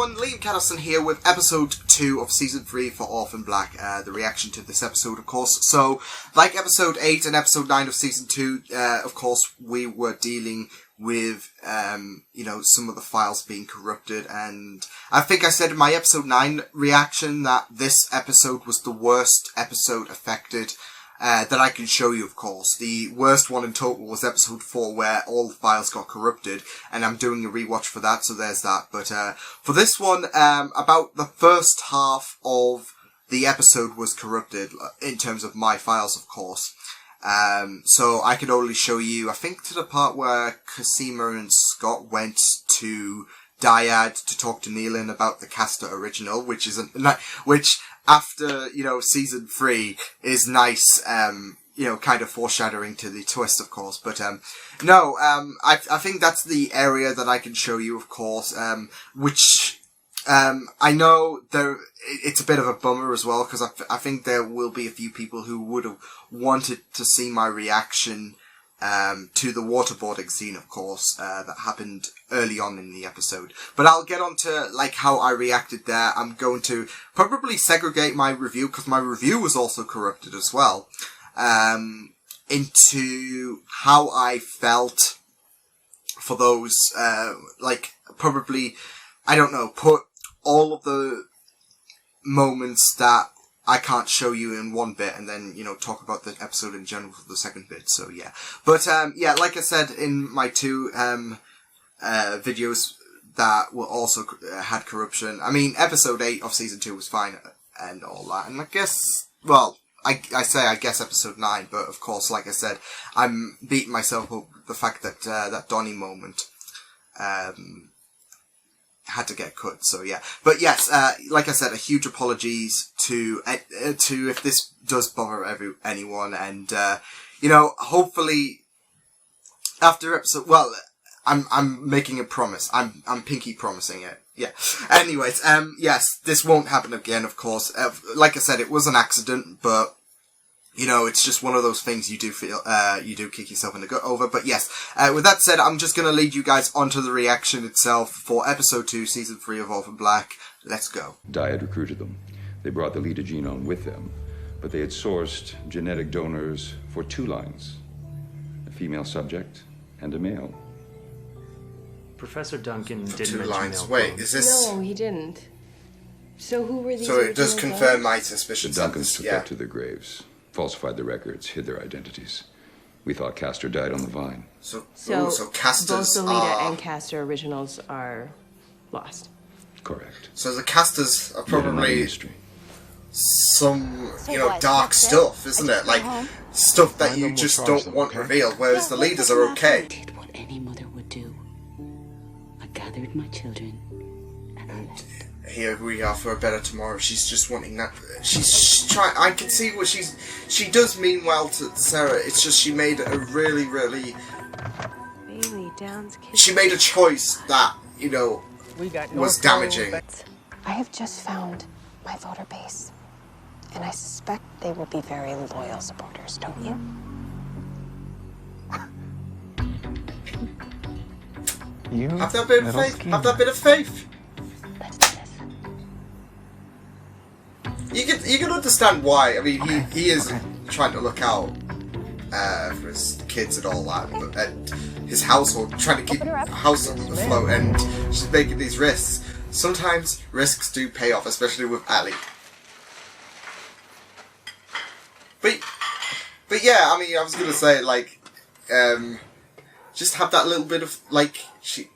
everyone, Liam Catterson here with episode 2 of season 3 for Orphan Black, the reaction to this episode, of course. So, like episode 8 and episode 9 of season 2, of course, we were dealing with, some of the files being corrupted, and I think I said in my episode 9 reaction that this episode was the worst episode affected that I can show you, of course. The worst one in total was episode 4, where all the files got corrupted, and I'm doing a rewatch for that, so there's that. But for this one, about the first half of the episode was corrupted, in terms of my files, of course. So I could only show you, I think, to the part where Cosima and Scott went to Dyad to talk to Nealon about the Castor original, which after, season 3 is nice, kind of foreshadowing to the twist, of course. But, I think that's the area that I can show you, of course, which, I know it's a bit of a bummer as well, because I think there will be a few people who would have wanted to see my reaction, to the waterboarding scene, of course, that happened early on in the episode. But I'll get on to, how I reacted there. I'm going to probably segregate my review, because my review was also corrupted as well, into how I felt for those, probably, I don't know, put all of the moments that I can't show you in one bit, and then, talk about the episode in general for the second bit, so yeah. But, like I said in my 2, videos that were also, had corruption, I mean, episode 8 of season 2 was fine, and all that, and I guess, well, I guess episode 9, but of course, like I said, I'm beating myself up with the fact that, that Donnie moment, had to get cut, so yeah. But yes, like I said, a huge apologies to if this does bother anyone, and hopefully after episode, well, I'm making a promise. I'm pinky promising it. Yeah. Anyways, yes, this won't happen again, of course. Like I said, it was an accident, but it's just one of those things you do feel, you do kick yourself in the gut over. But yes, with that said, I'm just going to lead you guys onto the reaction itself for episode 2, season 3 of Orphan Black. Let's go. Dyad recruited them. They brought the leader genome with them, but they had sourced genetic donors for 2 lines, a female subject and a male. Professor Duncan didn't two mention lines. male Wait, clones. is this? No, he didn't. So who were these? So it does original confirm clones? my The suspicions. Duncans took Yeah. them to their graves, falsified the records, hid their identities. We thought Castor died on the vine. So both Castors the leader are. and Castor originals are lost. Correct. So the Castors are Yet another probably mystery. some, So what, dark that's it? stuff, isn't I it? took Like them home. stuff that Find you them, we'll just charge don't them, want okay? revealed, whereas Yeah, the what leaders the are fuck okay. Did what any mother would do. I gathered my children and I left. Here we are for a better tomorrow. She's just wanting that. She's trying. I can see what she does mean well to Sarah. It's just she made a really, really. Bailey Downs kid. She made a choice that We got no was damaging. I have just found my voter base, and I suspect they will be very loyal supporters, don't you? You Have that bit of little faith. scheme. Have that bit of faith. Let's do this. You can understand why. I mean, he is trying to look out for his kids and all that, but and his household, trying to keep the house afloat, and she's making these risks. Sometimes risks do pay off, especially with Ali. But yeah, I mean, I was gonna say just have that little bit of she.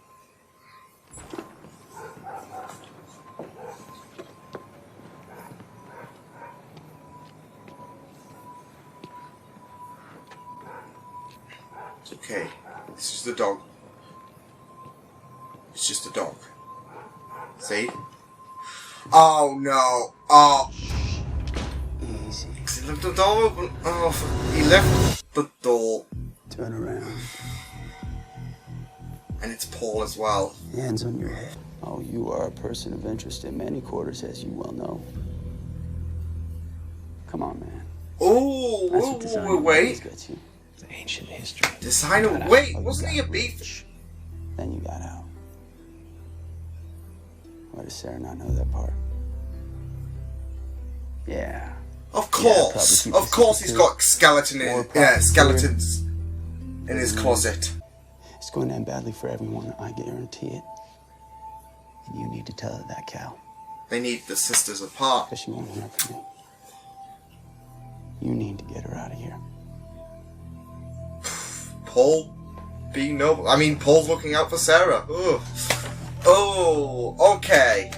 It's okay. It's just a dog. It's just a dog. See? Oh no! Oh! Easy. He left the door open. Oh, he left the door. Turn around. And it's Paul as well. Hands on your head. Oh, you are a person of interest in many quarters, as you well know. Come on, man. Oh, That's what design always wait. gets you. It's ancient history. Designer, wait, wasn't he a beef? Then you got out. Why does Sarah not know that part? Yeah. Of course, probably of course, he's got skeletons in his closet. It's going to end badly for everyone, I guarantee it. And you need to tell her that, Cal. They need the sisters apart. Because she won't hear from me. You need to get her out of here. Paul being noble. I mean, Paul's looking out for Sarah. Ugh. Oh, okay.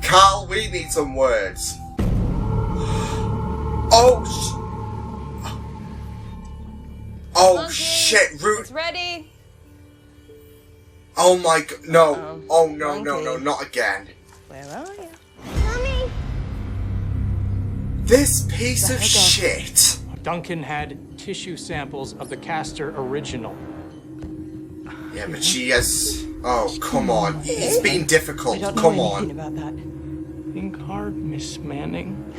Carl, we need some words. Oh shit, Root. It's ready. Oh my god, no. Oh no, no, no, not again. Where are you? This piece of shit. Duncan had tissue samples of the Castor original. Yeah, but she has... Oh, come on. He's being difficult. Come on. About that. Think hard, Miss Manning.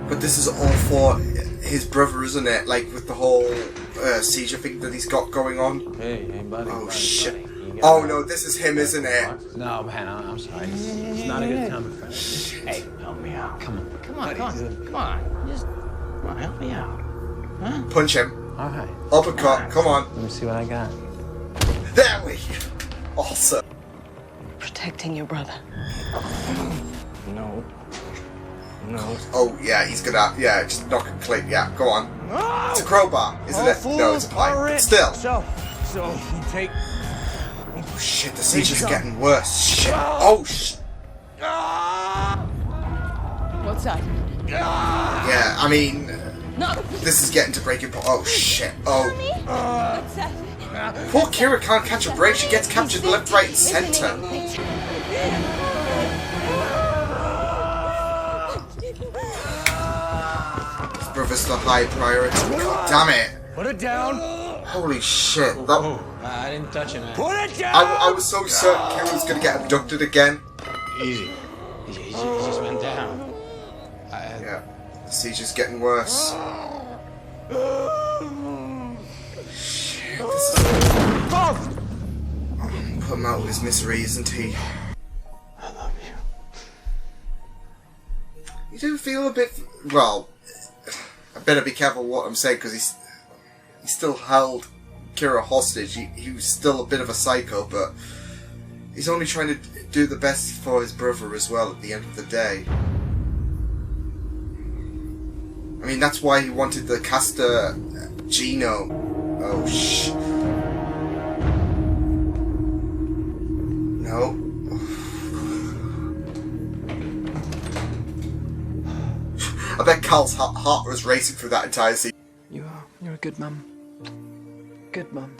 But this is all for his brother, isn't it? Like, with the whole seizure thing that he's got going on. Hey, buddy. Oh, buddy, shit. buddy. Oh, no, this is him, isn't it? No, man, I'm sorry. It's not a good time, my friend. Hey, help me out. Come on. Come on. Just come on, help me out. Huh? Punch him. All right. Uppercut. Come on. Let me see what I got. There we go. Awesome. Protecting your brother. No. No. Oh, yeah, he's gonna... Yeah, just knock him clean. Yeah, go on. It's a crowbar, isn't it? No, it's a pipe. But still. So you take... Oh, shit, the seizure's getting worse. Shit. Oh, shit. What side? Yeah, I mean... No. This is getting to breaking point. Oh, shit. Oh. What's that? Poor Kira can't catch a break. She gets captured left, right, and center. His brother's the high priority. God damn it. Put it down. Holy shit. That... I didn't touch him, man. Put it down. I was so certain Kira was going to get abducted again. Easy. He just went down. Yeah. The seizure's getting worse. Shit, this is... Put him out of his misery, isn't he? I love you. You do feel a bit... Well, I better be careful what I'm saying, because he still held Kira hostage. He was still a bit of a psycho, but he's only trying to do the best for his brother as well at the end of the day. I mean, that's why he wanted the Castor genome. Oh, shit. No. I bet Carl's heart was racing through that entire scene. You're a good mum. Good mum.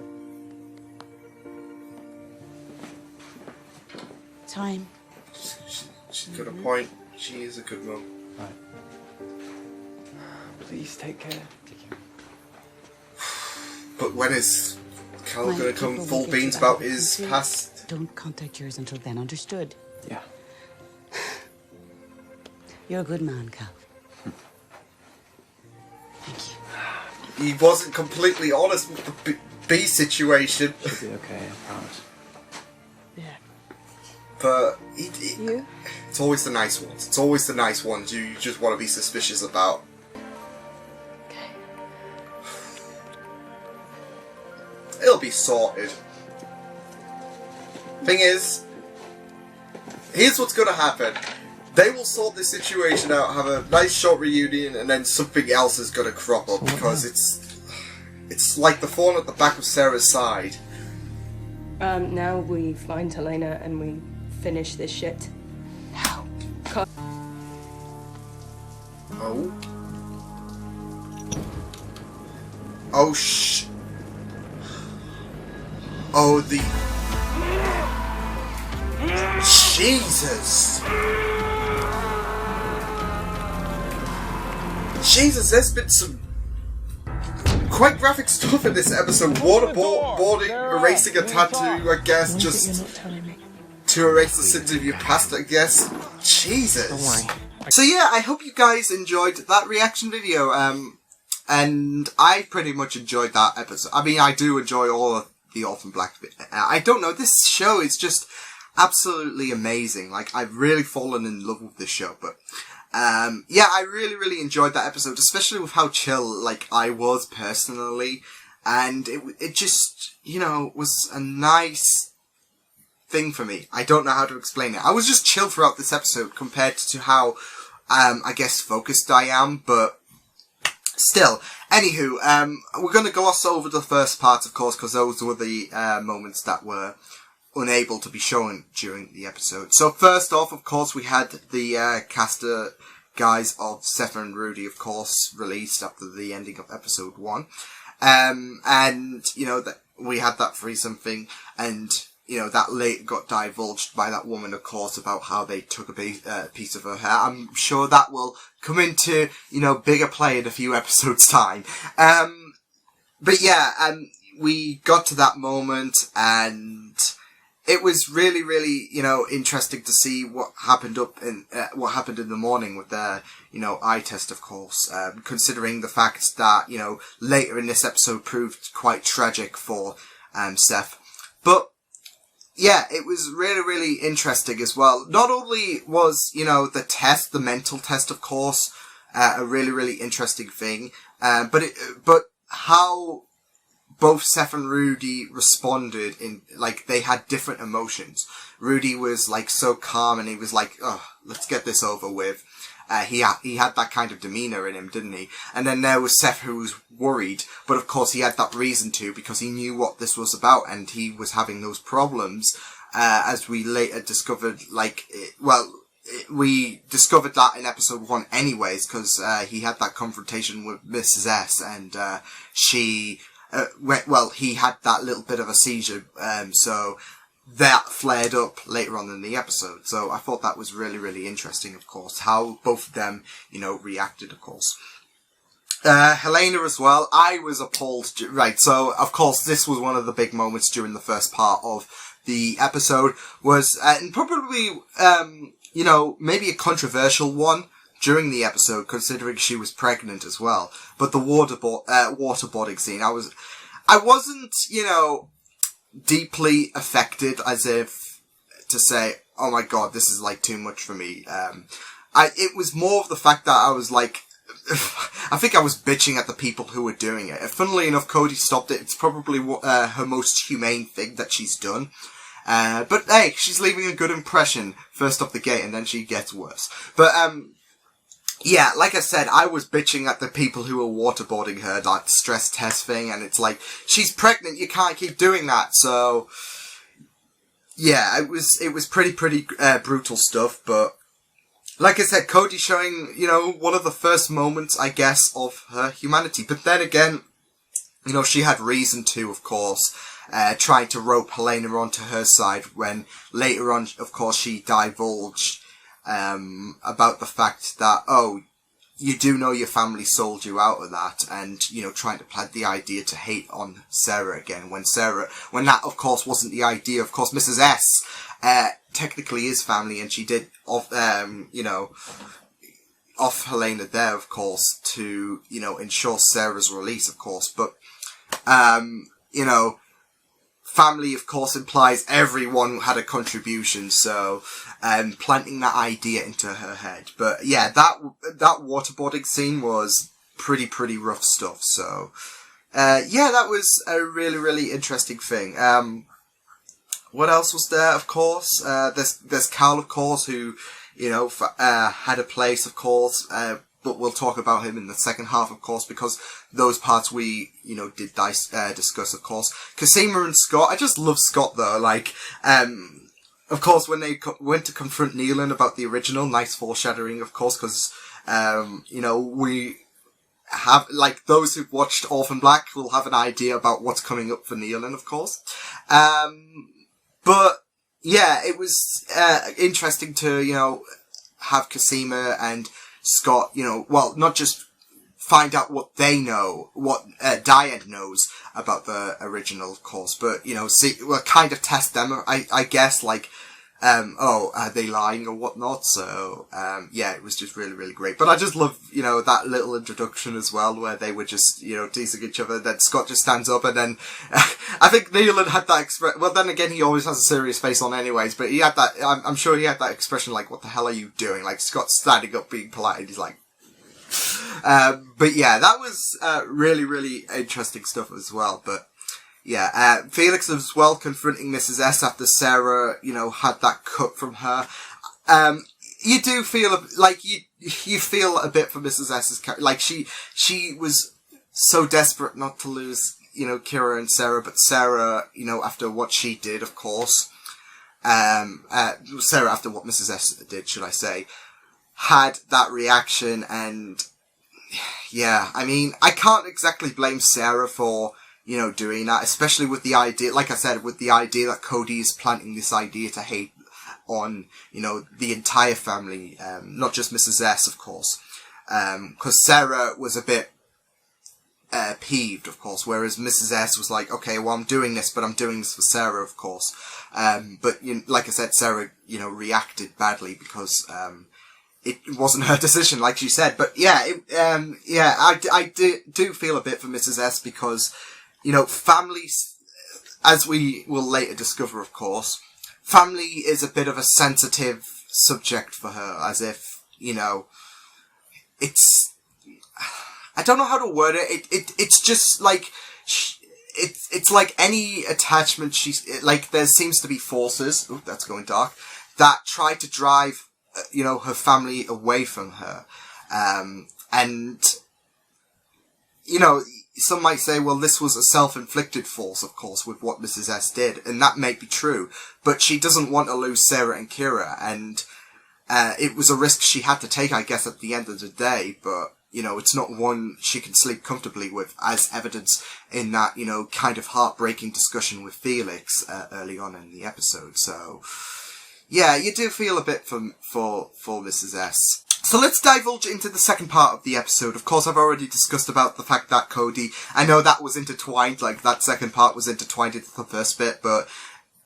Time. She's got a point. She is a good mum. Right. Please take care. But when is Carl My gonna come people full will get beans you about out of his country. past? Don't contact yours until then, understood? Yeah. You're a good man, Cal. Thank you. He wasn't completely honest with the B situation. Should be okay, I promise. Yeah. But You? it's always the nice ones. It's always the nice ones you just want to be suspicious about. Okay. It'll be sorted. Thing is, here's what's gonna happen. They will sort this situation out, have a nice short reunion, and then something else is gonna crop up, because it's like the thorn at the back of Sarah's side. Now we find Helena and we finish this shit. Now. Oh. Oh, Oh, the... Jesus! Jesus, there's been some quite graphic stuff in this episode. Waterboarding, erasing a tattoo, I guess, just to erase the sins of your past, I guess. Jesus. So yeah, I hope you guys enjoyed that reaction video, and I pretty much enjoyed that episode. I mean, I do enjoy all of the Orphan Black. I don't know, this show is just... absolutely amazing. Like, I've really fallen in love with this show, but yeah, I really, really enjoyed that episode, especially with how chill, like, I was personally, and it just, you know, was a nice thing for me. I don't know how to explain it. I was just chill throughout this episode compared to how, I guess, focused I am, but still. Anywho, we're going to gloss over the first part, of course, because those were the moments that were unable to be shown during the episode. So first off, of course, we had the caster guys of Seth and Rudy, of course, released after the ending of episode 1. And, you know, that we had that threesome thing, and, you know, that later got divulged by that woman, of course, about how they took a piece of her hair. I'm sure that will come into, you know, bigger play in a few episodes' time. But yeah, we got to that moment, and it was really, really, you know, interesting to see what happened in the morning with the, you know, eye test, of course, considering the fact that, you know, later in this episode proved quite tragic for, Seth. But, yeah, it was really, really interesting as well. Not only was, you know, the mental test, of course, a really, really interesting thing, but how both Seth and Rudy responded in, like, they had different emotions. Rudy was, like, so calm, and he was like, oh, let's get this over with. He had that kind of demeanour in him, didn't he? And then there was Seth, who was worried, but of course he had that reason to, because he knew what this was about, and he was having those problems, as we later discovered, we discovered that in episode 1 anyways, because he had that confrontation with Mrs. S, and she... he had that little bit of a seizure, so that flared up later on in the episode. So I thought that was really, really interesting, of course, how both of them, you know, reacted, of course. Helena as well, I was appalled, right, so, of course, this was one of the big moments during the first part of the episode, was, and probably, you know, maybe a controversial one during the episode, considering she was pregnant as well. But the waterboarding scene, I wasn't, you know, deeply affected, as if to say, oh my god, this is, like, too much for me. It was more of the fact that I was, like, I think I was bitching at the people who were doing it. Funnily enough, Cody stopped it. It's probably her most humane thing that she's done. But hey, she's leaving a good impression first off the gate, and then she gets worse. But, yeah, like I said, I was bitching at the people who were waterboarding her, like, stress test thing, and it's like, she's pregnant, you can't keep doing that, so, yeah, it was pretty brutal stuff, but, like I said, Cody showing, you know, one of the first moments, I guess, of her humanity, but then again, you know, she had reason to, of course, trying to rope Helena onto her side, when later on, of course, she divulged about the fact that, oh, you do know your family sold you out of that, and, you know, trying to plant the idea to hate on Sarah again, when that, of course, wasn't the idea. Of course, Mrs. S, technically is family, and she did, you know, off Helena there, of course, to, you know, ensure Sarah's release, of course, but, you know, family, of course, implies everyone had a contribution, so, planting that idea into her head. But, yeah, that waterboarding scene was pretty rough stuff, so, yeah, that was a really, really interesting thing. What else was there, of course? There's Cal, of course, who, you know, had a place, of course, but we'll talk about him in the second half, of course, because those parts we, you know, did discuss, of course. Cosima and Scott, I just love Scott, though, like, of course, when they went to confront Nealon about the original, nice foreshadowing, of course, because, you know, we have, like, those who've watched Orphan Black will have an idea about what's coming up for Nealon, of course. But, yeah, it was, interesting to, you know, have Cosima and Scott, you know, well, not just find out what they know, what Diane knows about the original, of course, but, you know, kind of test them, I guess, like, are they lying or whatnot? So, yeah, it was just really, really great. But I just love, that little introduction as well, where they were just, teasing each other. Then Scott just stands up, and then I think Neil had that expression. Well, then again, he always has a serious face on anyways, but he had that, I'm sure he had that expression like, what the hell are you doing? Like, Scott's standing up being polite, and he's like, but yeah, that was, really, really interesting stuff as well. But, yeah, Felix as well confronting Mrs. S after Sarah, had that cut from her. You do feel like you feel a bit for Mrs. S's character. Like she was so desperate not to lose, Kira and Sarah, but Sarah, after what she did, of course, Sarah after what Mrs. S did, should I say, had that reaction. And yeah, I mean, I can't exactly blame Sarah for, doing that, especially with the idea, like I said, with the idea that Cody is planting this idea to hate on, the entire family, not just Mrs. S, of course. Because Sarah was a bit, peeved, of course, whereas Mrs. S was like, okay, well, I'm doing this, but I'm doing this for Sarah, of course. But, like I said, Sarah, reacted badly because, it wasn't her decision, like she said. But yeah, I do feel a bit for Mrs. S because, families, as we will later discover, of course, family is a bit of a sensitive subject for her, as if, it's, I don't know how to word it. It's just like, it's like any attachment there seems to be forces, that's going dark, that try to drive, her family away from her. And, some might say, well, this was a self-inflicted force, of course, with what Mrs. S did, and that may be true, but she doesn't want to lose Sarah and Kira, and it was a risk she had to take, I guess, at the end of the day, but, it's not one she can sleep comfortably with, as evidenced in that, kind of heartbreaking discussion with Felix early on in the episode. So, yeah, you do feel a bit for Mrs. S. So let's divulge into the second part of the episode. Of course, I've already discussed about the fact that Cody, I know that was intertwined, like that second part was intertwined into the first bit, but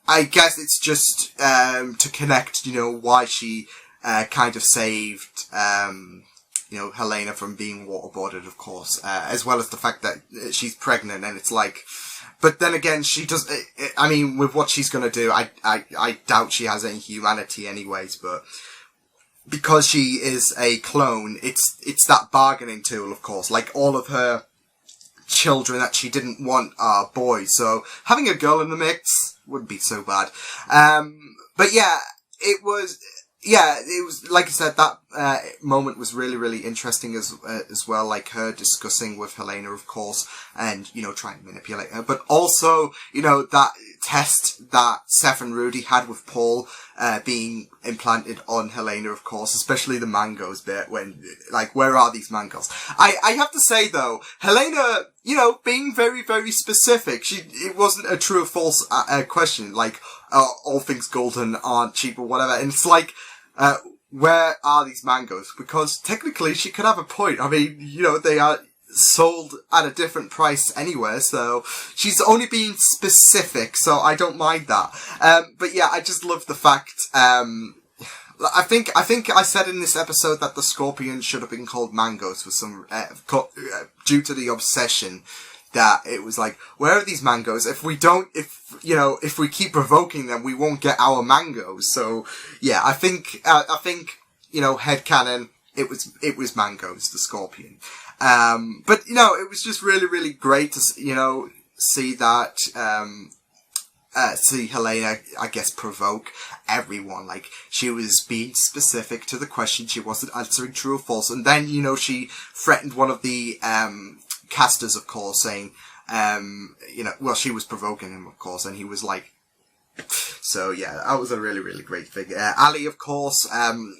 I guess it's just to connect, why she kind of saved, Helena from being waterboarded, of course, as well as the fact that she's pregnant, and it's like, but then again, she does, I mean, with what she's gonna do, I doubt she has any humanity anyways, but because she is a clone, it's that bargaining tool, of course. Like, all of her children that she didn't want are boys, so having a girl in the mix wouldn't be so bad. But yeah, it was, like I said, that moment was really, really interesting as well, like her discussing with Helena, of course, and, trying to manipulate her, but also, that test that Seth and Rudy had with Paul, being implanted on Helena, of course, especially the mangoes bit, when, like, where are these mangoes? I have to say, though, Helena, being very, very specific, it wasn't a true or false question, like, all things golden aren't cheap or whatever, and it's like, where are these mangoes? Because technically she could have a point. I mean, they are sold at a different price anywhere, so she's only being specific, so I don't mind that. But yeah, I just love the fact, I think I said in this episode that the scorpion should have been called mangoes for some, due to the obsession that it was like, where are these mangoes? If we keep provoking them, we won't get our mangoes. So yeah, I think, headcanon, it was mangoes, the scorpion. But, it was just really, really great to, see that, see Helena, I guess, provoke everyone. Like, she was being specific to the question. She wasn't answering true or false. And then, she threatened one of the, casters, of course, saying, she was provoking him, of course, and he was like, so yeah, that was a really, really great thing. Ali, of course,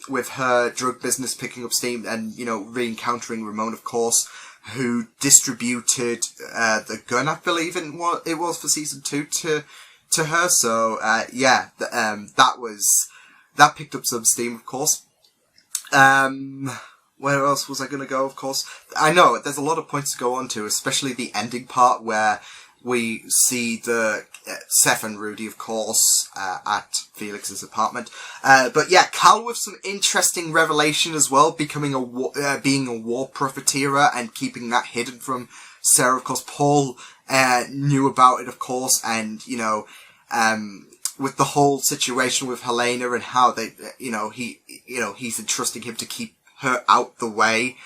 with her drug business picking up steam and, re-encountering Ramon, of course, who distributed, the gun, I believe it was for season 2 to her. So, that picked up some steam, of course. Where else was I going to go, of course? I know, there's a lot of points to go on to, especially the ending part where we see the Seth and Rudy, of course, at Felix's apartment. But yeah, Cal with some interesting revelation as well, becoming being a war profiteer and keeping that hidden from Sarah. Of course, Paul knew about it, of course, and with the whole situation with Helena and how they, he's entrusting him to keep her out the way.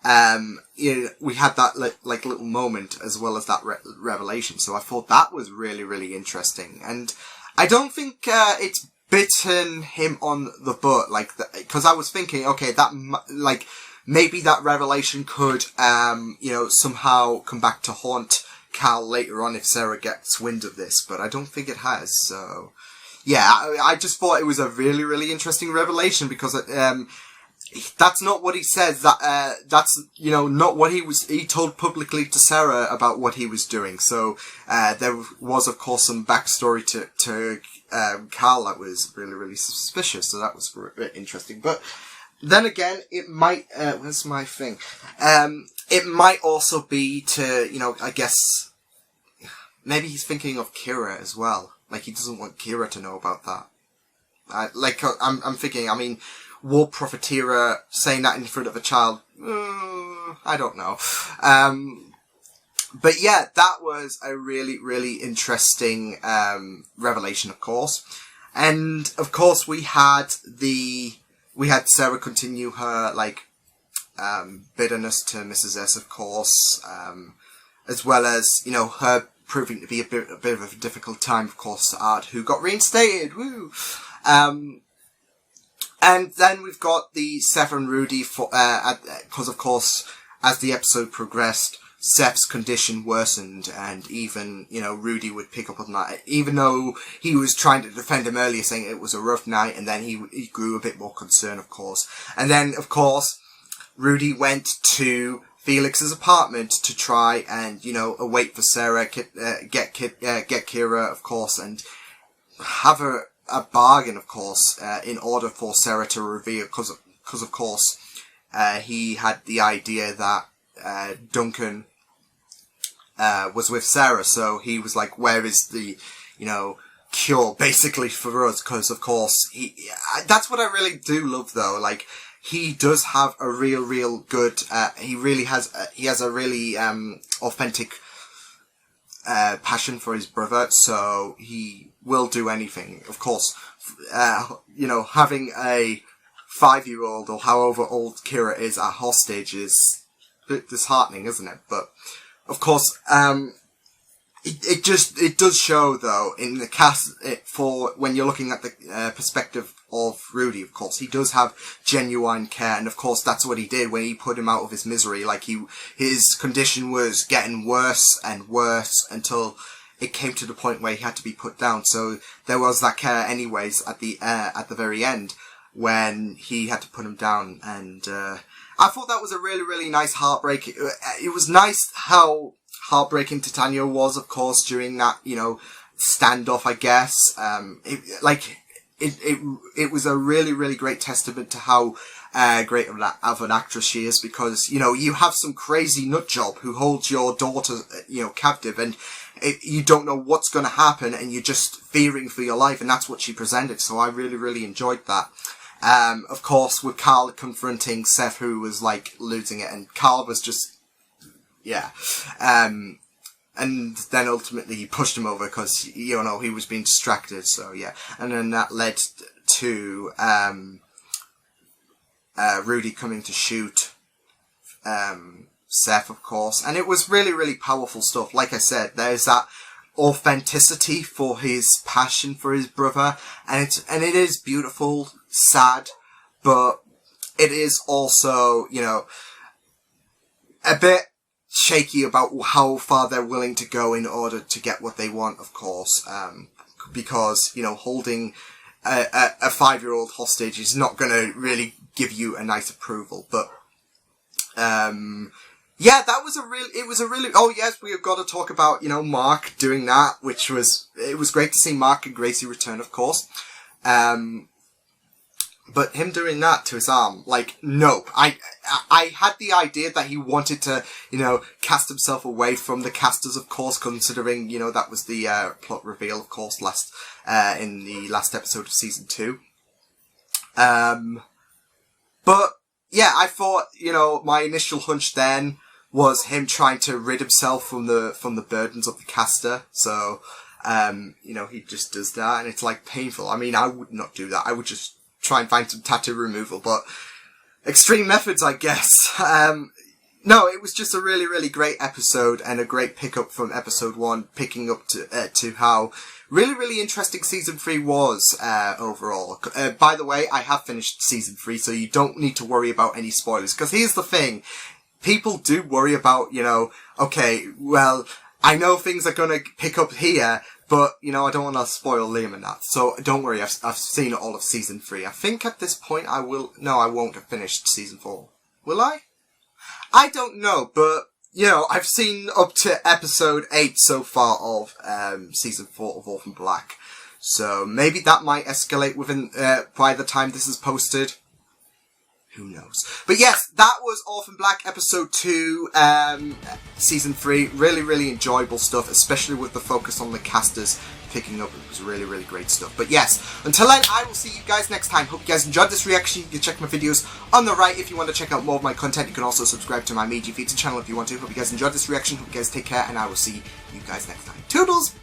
We had that little moment as well as that revelation. So I thought that was really, really interesting. And I don't think it's bitten him on the butt, because I was thinking, okay, that maybe that revelation could, somehow come back to haunt Cal later on if Sarah gets wind of this, but I don't think it has. So yeah, I just thought it was a really, really interesting revelation, because that's not what he says. That's not what he told publicly to Sarah about what he was doing. So there was, of course, some backstory to Cal that was really, really suspicious. So that was interesting. But then again, it might. Where's my thing? It might also be to I guess maybe he's thinking of Kira as well. Like, he doesn't want Kira to know about that. I'm thinking. I mean, war profiteer saying that in front of a child, I don't know. But yeah, that was a really, really interesting revelation, of course. And of course, we had Sarah continue her bitterness to Mrs. S, of course, as well as her proving to be a bit of a difficult time, of course, to Art, who got reinstated. Woo! And then we've got the Seth and Rudy because, of course, as the episode progressed, Seth's condition worsened, and even, Rudy would pick up on that, even though he was trying to defend him earlier, saying it was a rough night, and then he grew a bit more concerned, of course. And then, of course, Rudy went to Felix's apartment to try and, wait for Sarah, get Kira, of course, and have a bargain, of course, in order for Sarah to reveal, because of course, he had the idea that Duncan was with Sarah, so he was like, where is the, cure, basically, for us, because of course, that's what I really do love, though, he does have a real good, he has a really authentic passion for his brother, so he will do anything. Of course, having a 5-year-old or however old Kira is a hostage is a bit disheartening, isn't it? But of course, it does show, though, in the cast, for when you're looking at the perspective of Rudy, of course, he does have genuine care, and of course that's what he did when he put him out of his misery. His condition was getting worse and worse until it came to the point where he had to be put down. So there was that care, anyways, at the very end when he had to put him down, and I thought that was a really, really nice heartbreak. It was nice how heartbreaking Titania was, of course, during that, standoff, I guess. It was a really, really great testament to how great of an actress she is, because, you have some crazy nutjob who holds your daughter, captive, and you don't know what's going to happen, and you're just fearing for your life, and that's what she presented, so I really, really enjoyed that. Of course, with Carl confronting Seth, who was, losing it, and Carl was just, yeah. And then ultimately he pushed him over because, he was being distracted, so yeah. And then that led to, Rudy coming to shoot, Seth, of course. And it was really, really powerful stuff. Like I said, there's that authenticity for his passion for his brother. And it is beautiful, sad, but it is also, a bit shaky about how far they're willing to go in order to get what they want, of course, because, holding a 5-year-old hostage is not going to really give you a nice approval, but, yeah, it was a really, oh yes, we have got to talk about, Mark doing that, it was great to see Mark and Gracie return, of course, But him doing that to his arm, like, nope. I had the idea that he wanted to, you know, cast himself away from the casters, of course, considering, you know, that was the plot reveal, of course, in the last episode of season 2. But yeah, I thought, you know, my initial hunch then was him trying to rid himself from the burdens of the caster. So, you know, he just does that, and it's like painful. I mean, I would not do that. I would just try and find some tattoo removal, but extreme methods, I guess. No, it was just a really, really great episode and a great pickup from episode 1, picking up to how really, really interesting season 3 was overall. By the way, I have finished season 3, so you don't need to worry about any spoilers. Because here's the thing. People do worry about, you know, okay, well, I know things are going to pick up here, but, you know, I don't want to spoil Liam and that. So don't worry, I've seen all of season 3. I think at this point I won't have finished season 4. Will I? I don't know, but, you know, I've seen up to episode 8 so far of season 4 of Orphan Black. So maybe that might escalate by the time this is posted. Who knows? But yes, that was Orphan Black episode 2, season 3. Really, really enjoyable stuff, especially with the focus on the casters picking up. It was really, really great stuff. But yes, until then, I will see you guys next time. Hope you guys enjoyed this reaction. You can check my videos on the right if you want to check out more of my content. You can also subscribe to my media feeds channel if you want to. Hope you guys enjoyed this reaction. Hope you guys take care, and I will see you guys next time. Toodles!